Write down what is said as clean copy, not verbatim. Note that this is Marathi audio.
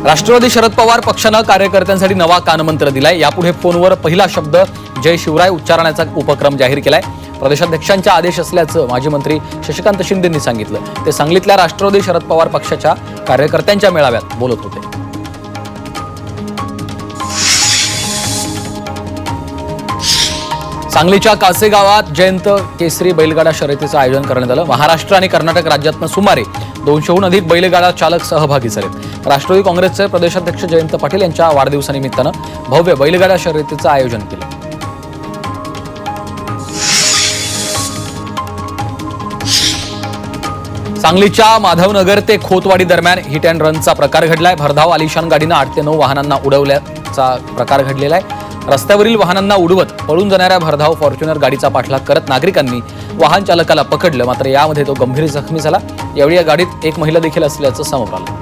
राष्ट्रवादी शरद पवार पक्षानं कार्यकर्त्यांसाठी नवा कानमंत्र दिलाय। यापुढे फोनवर पहिला शब्द जय शिवराय उच्चारण्याचा उपक्रम जाहीर केलाय। प्रदेशाध्यक्षांचा आदेश असल्याचं माजी मंत्री शशिकांत शिंदेंनी सांगितलं। ते सांगलीतल्या राष्ट्रवादी शरद पवार पक्षाच्या कार्यकर्त्यांच्या मेळाव्यात बोलत होते। सांगलीच्या कासे गावात जयंत केसरी बैलगाडा शर्यतीचं आयोजन करण्यात आलं। महाराष्ट्र आणि कर्नाटक राज्यातून सुमारे 200हून अधिक बैलगाडा चालक सहभागी झाले। राष्ट्रवादी काँग्रेसचे प्रदेशाध्यक्ष जयंत पाटील यांच्या वाढदिवसानिमित्तानं भव्य बैलगाडा शर्यतीचं आयोजन केलं। सांगलीच्या माधवनगर ते खोतवाडी दरम्यान हिट अँड रनचा प्रकार घडलाय। भरधाव आलिशान गाडीनं 8 ते 9 वाहनांना उडवल्याचा प्रकार घडलेला आहे। रस्त्यावरील वाहनांना उडवत पळून जाणाऱ्या भरधाव फॉर्च्युनर गाडीचा पाठलाग करत नागरिकांनी वाहन चालकाला पकडलं, मात्र यामध्ये तो गंभीर जखमी झाला। यावेळी या गाडीत एक महिला देखील असल्याचं समोर आलं।